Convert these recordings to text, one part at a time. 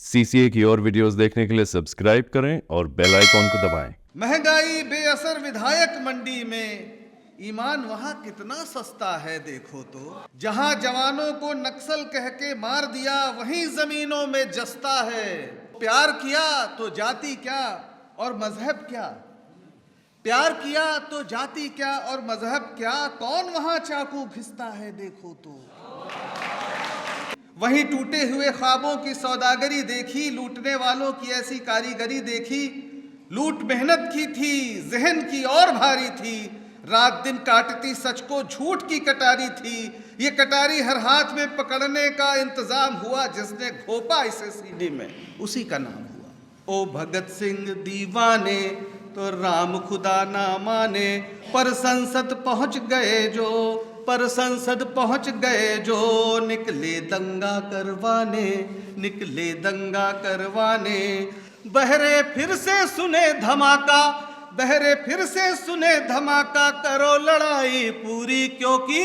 CCA की और videos देखने के लिए सब्सक्राइब करें और बेल आइकॉन को दबाएं। महंगाई बेअसर विधायक मंडी में ईमान वहां कितना सस्ता है देखो तो। जहां जवानों को नक्सल कह के मार दिया वहीं जमीनों में जस्ता है। प्यार किया तो जाति क्या और मजहब क्या, प्यार किया तो जाति क्या और मजहब क्या, कौन वहां चाकू घिसता है देखो तो। वहीं टूटे हुए ख्वाबों की सौदागरी देखी, लूटने वालों की ऐसी कारीगरी देखी। लूट मेहनत की थी, जहन की और भारी थी, रात दिन काटती सच को झूठ की कटारी थी। ये कटारी हर हाथ में पकड़ने का इंतजाम हुआ, जिसने घोपा इसे सीढ़ी में उसी का नाम हुआ। ओ भगत सिंह दीवाने तो राम खुदा ना माने, पर संसद पहुंच गए जो, पर संसद पहुंच गए जो, निकले दंगा करवाने, निकले दंगा करवाने। बहरे फिर से सुने धमाका, बहरे फिर से सुने धमाका, करो लड़ाई पूरी क्योंकि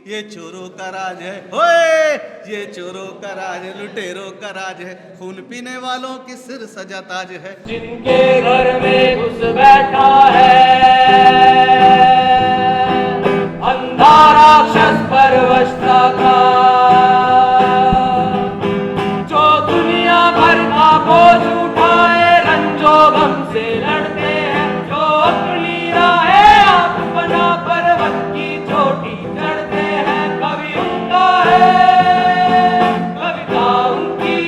ये चोरों का राज है। ओए ये चोरों का राज है, लुटेरों का राज है, खून पीने वालों की सिर सजा ताज है। जिनके घर में घुस बैठा है अंधा राक्षस परवशता का, जो दुनिया भर का बोझ उठाए, रंजो गम से लड़ते हैं, जो अपनी राहें आप बना पर्वत की चोटी चढ़ते हैं। कवि उनका है, कविता उनकी।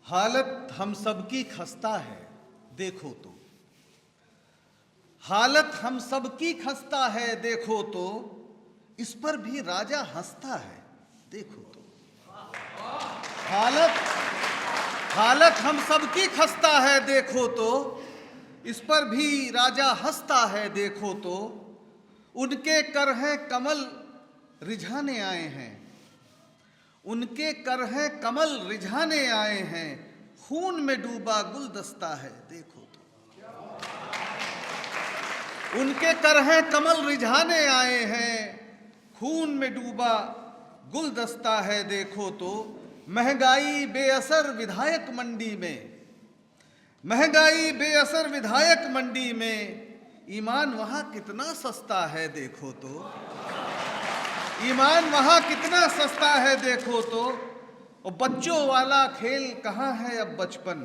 हालत हम सबकी खस्ता है देखो तो, हालत हम सबकी खस्ता है देखो तो, इस पर भी राजा हंसता है देखो तो। हालत हम सबकी खस्ता है देखो तो, इस पर भी राजा हंसता है देखो तो। उनके कर हैं कमल रिझाने आए हैं, उनके कर हैं कमल रिझाने आए हैं, खून में डूबा गुलदस्ता है देखो तो। उनके कर हैं कमल रिझाने आए हैं, खून में डूबा गुलदस्ता है देखो तो। महंगाई बेअसर विधायक मंडी में, महंगाई बेअसर विधायक मंडी में, ईमान वहां कितना सस्ता है देखो तो। ईमान वहां कितना सस्ता है देखो तो। और बच्चों वाला खेल कहाँ है अब बचपन,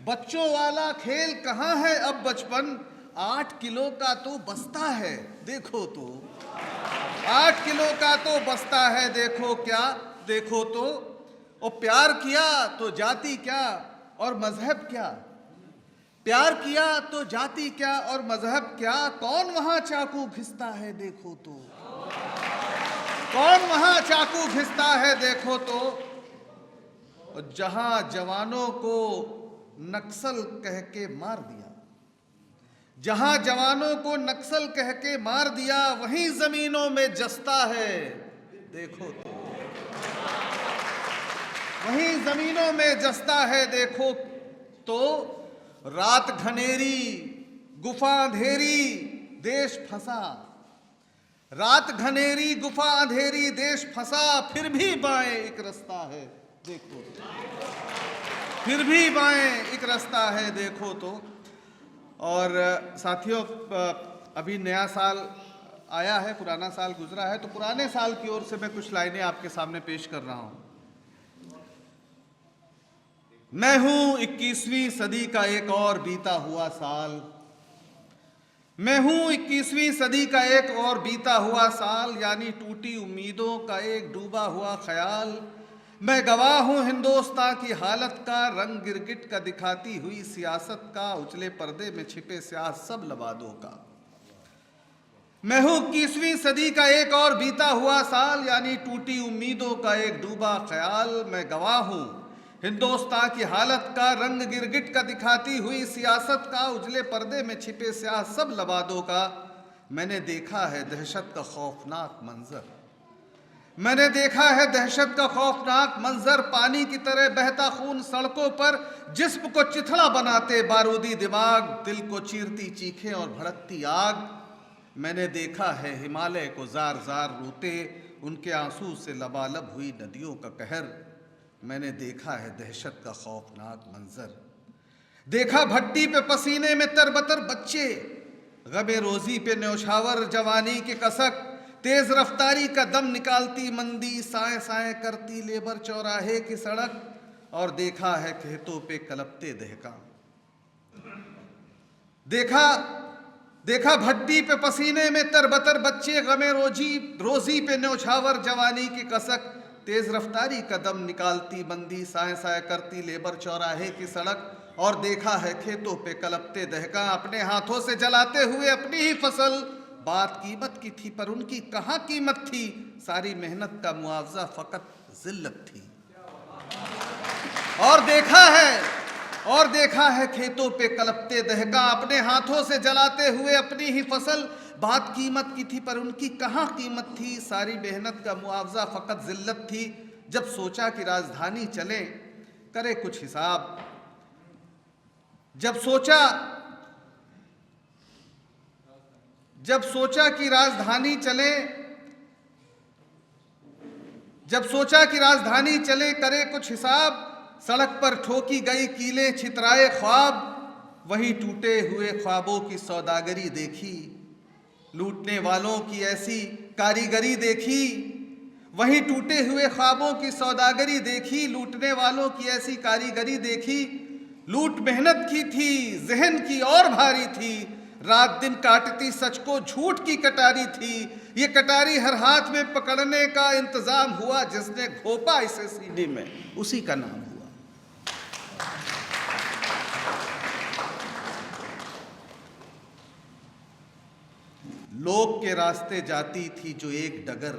बच्चों वाला खेल कहाँ है अब बचपन। 8 किलो का तो बस्ता है देखो तो, 8 किलो का तो बस्ता है देखो क्या, देखो तो। और प्यार किया तो जाति क्या और मजहब क्या, प्यार किया तो जाति क्या और मजहब क्या, कौन वहां चाकू घिसता है देखो तो, कौन वहां चाकू घिसता है देखो तो। और जहां जवानों को नक्सल कह के मार दिया, जहां जवानों को नक्सल कह के मार दिया वहीं जमीनों में जस्ता है देखो तो, वहीं जमीनों में जस्ता है देखो तो। रात घनेरी गुफा अंधेरी देश फंसा, रात घनेरी गुफा अंधेरी देश फंसा, फिर भी बाएं एक रास्ता है देखो तो, फिर भी बाएं एक रास्ता है देखो तो। और साथियों, अभी नया साल आया है, पुराना साल गुजरा है, तो पुराने साल की ओर से मैं कुछ लाइनें आपके सामने पेश कर रहा हूं। मैं हूं 21वीं सदी का एक और बीता हुआ साल, मैं हूं 21वीं सदी का एक और बीता हुआ साल, यानी टूटी उम्मीदों का एक डूबा हुआ ख्याल। मैं गवाह हूं हिंदुस्तान की हालत का, रंग गिरगिट का दिखाती हुई सियासत का, उजले पर्दे में छिपे स्याह सब लबादों का। मैं हूं 21वीं सदी का एक और बीता हुआ साल, यानी टूटी उम्मीदों का एक डूबा ख्याल। मैं गवाह हूं हिंदुस्तान की हालत का, रंग गिरगिट का दिखाती हुई सियासत का, उजले पर्दे में छिपे स्याह सब लबादों का। मैंने देखा है दहशत का खौफनाक मंजर, मैंने देखा है दहशत का खौफनाक मंजर, पानी की तरह बहता खून सड़कों पर, जिस्म को चिथड़ा बनाते बारूदी दिमाग, दिल को चीरती चीखें और भड़कती आग। मैंने देखा है हिमालय को जार जार रोते, उनके आंसू से लबालब हुई नदियों का कहर। मैंने देखा है दहशत का खौफनाक मंजर। देखा भट्टी पे पसीने में तरबतर बच्चे, गमे रोजी पे न्यौछावर जवानी के कसक, तेज रफ्तारी का दम निकालती मंदी, साए साए करती लेबर चौराहे की सड़क। और देखा है खेतों पे कलपते दहका। देखा भट्टी पे पसीने में तरबतर बच्चे, गमे रोजी पे न्यौछावर जवानी की कसक, तेज रफ्तारी का दम निकालती मंदी, साए साए करती लेबर चौराहे की सड़क। और देखा है खेतों पे कलपते दहका, अपने हाथों से जलाते हुए अपनी ही फसल। बात कीमत की थी पर उनकी कहाँ कीमत थी, सारी मेहनत का मुआवजा फकत जिल्लत थी। और देखा है खेतों पे कलपते दहका, अपने हाथों से जलाते हुए अपनी ही फसल। बात कीमत की थी पर उनकी कहाँ कीमत थी, सारी मेहनत का मुआवजा फकत जिल्लत थी। जब सोचा कि राजधानी चले करे कुछ हिसाब, जब सोचा कि राजधानी चले करे कुछ हिसाब, सड़क पर ठोकी गई कीले छितराए ख्वाब। वही टूटे हुए ख्वाबों की सौदागरी देखी, लूटने वालों की ऐसी कारीगरी देखी। वही टूटे हुए ख्वाबों की सौदागरी देखी, लूटने वालों की ऐसी कारीगरी देखी। लूट मेहनत की थी, जहन की और भारी थी, रात दिन काटती सच को झूठ की कटारी थी। ये कटारी हर हाथ में पकड़ने का इंतजाम हुआ, जिसने घोपा इसे सीने में उसी का नाम हुआ। लोक के रास्ते जाती थी जो एक डगर,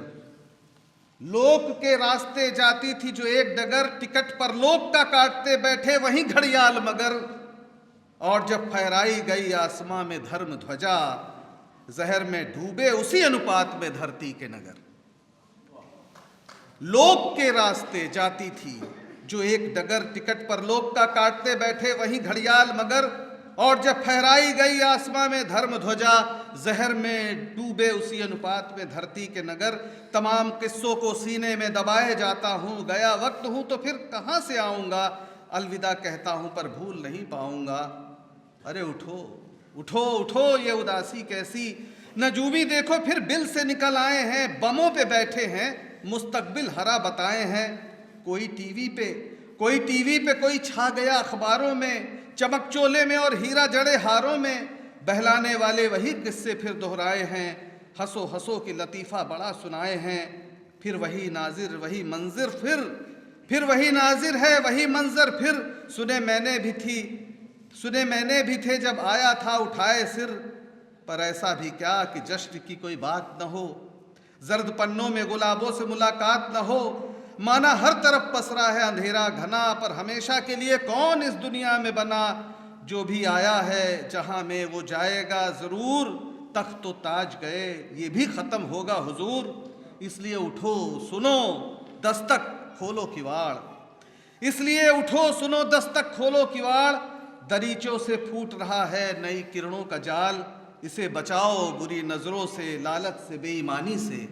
लोक के रास्ते जाती थी जो एक डगर, टिकट पर लोक का काटते बैठे वहीं घड़ियाल मगर। और जब फहराई गई आसमां में धर्म ध्वजा, जहर में डूबे उसी अनुपात में धरती के नगर। लोक के रास्ते जाती थी जो एक डगर, टिकट पर लोक का काटते बैठे वहीं घड़ियाल मगर। और जब फहराई गई आसमां में धर्म ध्वजा, जहर में डूबे उसी अनुपात में धरती के नगर। तमाम किस्सों को सीने में दबाए जाता हूँ, गया वक्त हूँ तो फिर कहाँ से आऊँगा। अलविदा कहता हूँ पर भूल नहीं पाऊँगा। अरे उठो उठो उठो ये उदासी कैसी, नजूमी देखो फिर बिल से निकल आए हैं, बमों पे बैठे हैं, मुस्तकबिल हरा बताए हैं। कोई टीवी पे कोई छा गया अखबारों में, चमक चोले में और हीरा जड़े हारों में। बहलाने वाले वही किस्से फिर दोहराए हैं, हंसो हंसो की लतीफ़ा बड़ा सुनाए हैं। फिर वही नाजिर वही मंजिर, फिर वही नाजिर है वही मंजर फिर। सुने मैंने भी थे जब आया था उठाए सिर, पर ऐसा भी क्या कि जश्न की कोई बात न हो, जर्द पन्नों में गुलाबों से मुलाकात न हो। माना हर तरफ पसरा है अंधेरा घना, पर हमेशा के लिए कौन इस दुनिया में बना। जो भी आया है जहां में वो जाएगा जरूर, तख्त ताज गए ये भी ख़त्म होगा हुजूर। इसलिए उठो सुनो दस्तक खोलो किवाड़, इसलिए उठो सुनो दस्तक खोलो किवाड़। दरीचों से फूट रहा है नई किरणों का जाल, इसे बचाओ बुरी नज़रों से लालच से बेईमानी से।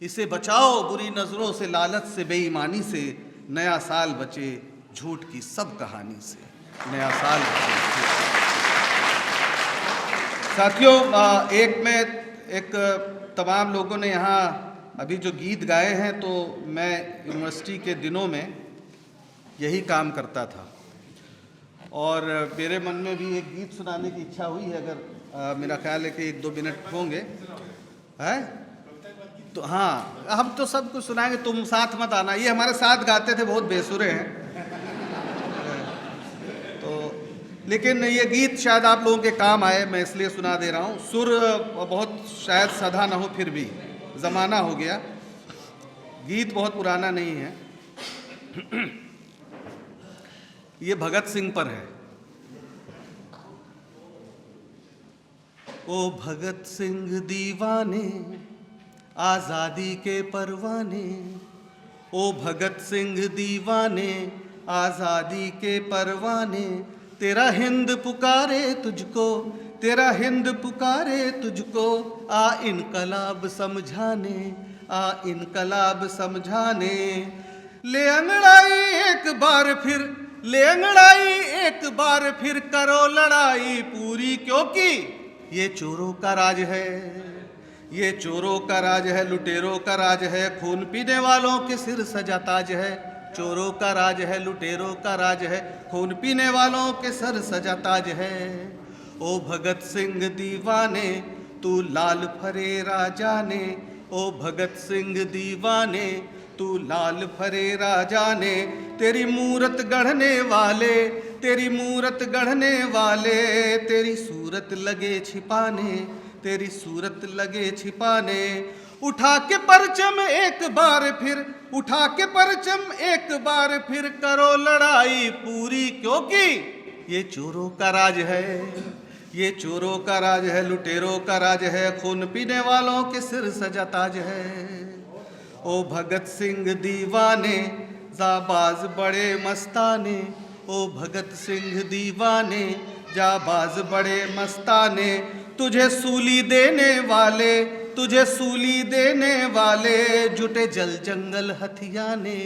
इसे बचाओ बुरी नज़रों से लालच से बेईमानी से। नया साल बचे झूठ की सब कहानी से, नया साल बचे। साथियों, एक तमाम लोगों ने यहाँ अभी जो गीत गाए हैं, तो मैं यूनिवर्सिटी के दिनों में यही काम करता था और मेरे मन में भी एक गीत सुनाने की इच्छा हुई है। अगर मेरा ख्याल है कि 1-2 मिनट होंगे, है तो हाँ, हम तो सब कुछ सुनाएंगे, तुम साथ मत आना। ये हमारे साथ गाते थे, बहुत बेसुरे हैं तो, लेकिन ये गीत शायद आप लोगों के काम आए, मैं इसलिए सुना दे रहा हूँ। सुर बहुत शायद सधा ना हो, फिर भी ज़माना हो गया, गीत बहुत पुराना नहीं है। ये भगत सिंह पर है। ओ भगत सिंह दीवाने आज़ादी के परवाने, ओ भगत सिंह दीवाने आज़ादी के परवाने। तेरा हिंद पुकारे तुझको, तेरा हिंद पुकारे तुझको, आ इनकलाब समझाने, आ इनकलाब समझाने। ले अंगड़ाई एक बार फिर, ले अंगड़ाई एक बार फिर करो लड़ाई पूरी, क्योंकि ये चोरों का राज है, ये चोरों का राज है, लुटेरों का राज है, खून पीने वालों के सिर सजा ताज है। चोरों का राज है, लुटेरों का राज है, खून पीने वालों के सर सजा ताज है। ओ भगत सिंह दीवाने तू लाल फरेरा जाने, ओ भगत सिंह दीवाने तू लाल फरेरा जाने, तेरी मूरत गढ़ने वाले, तेरी मूरत गढ़ने वाले, तेरी सूरत लगे छिपाने, तेरी सूरत लगे छिपाने। उठा के परचम एक बार फिर, उठा के परचम एक बार फिर करो लड़ाई पूरी, क्योंकि ये चोरों का राज है, ये चोरों का राज है, लुटेरों का राज है, खून पीने वालों के सिर सजा ताज है। ओ भगत सिंह दीवाने जाबाज बड़े मस्ताने, ओ भगत सिंह दीवाने जाबाज बड़े मस्ताने, तुझे सूली देने वाले, तुझे सूली देने वाले, जुटे जल जंगल हथियाने,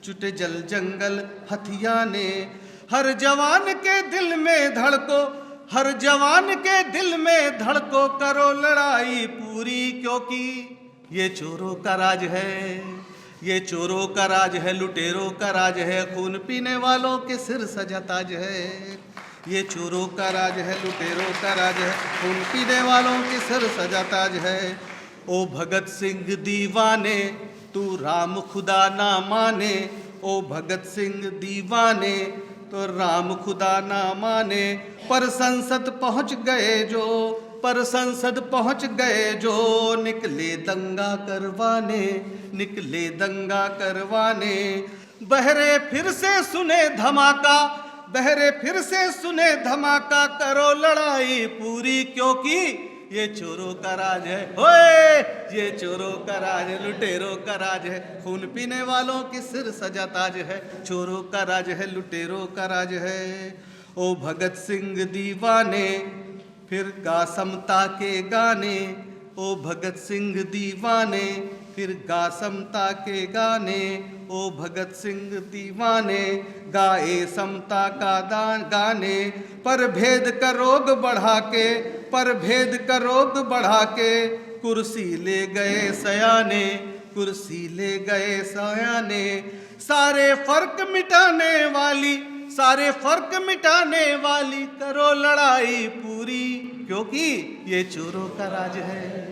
जुटे जल जंगल हथियाने। हर जवान के दिल में धड़को, हर जवान के दिल में धड़को, करो लड़ाई पूरी, क्योंकि ये चोरों का राज है, ये चोरों का राज है, लुटेरों का राज है, खून पीने वालों के सिर सजा ताज है। ये चोरों का राज है, लुटेरों का राज है, खून पीने वालों के सिर सजा ताज है। ओ भगत सिंह दीवाने तू राम खुदा ना माने, ओ भगत सिंह दीवाने तो राम खुदा ना माने, पर संसद पहुंच गए जो, पर संसद पहुंच गए जो, निकले दंगा करवाने, निकले दंगा करवाने। बहरे फिर से सुने धमाका, बहरे फिर से सुने धमाका, करो लड़ाई पूरी, क्योंकि ये चोरों का राज है, ओए ये चोरों का राज है, लुटेरों का राज है, खून पीने वालों के सिर सजा ताज है। चोरों का राज है, लुटेरों का राज है। ओ भगत सिंह दीवाने फिर गा समता के गाने, ओ भगत सिंह दीवाने फिर गा समता के गाने, ओ भगत सिंह दीवाने गाए समता का गाने। पर भेद का रोग बढ़ा के, पर भेद का रोग बढ़ा के, कुर्सी ले गए सयाने, कुर्सी ले गए सयाने। सारे फर्क मिटाने वाली, सारे फर्क मिटाने वाली, करो लड़ाई पूरी, क्योंकि ये चोरों का राज है,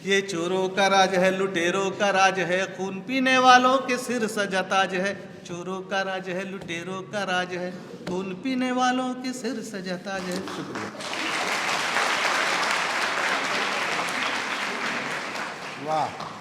ये चोरों का राज है, लुटेरों का राज है, खून पीने वालों के सिर सजा ताज है। चोरों का राज है, लुटेरों का राज है, खून पीने वालों के सिर सजा ताज है। शुक्रिया। वाह।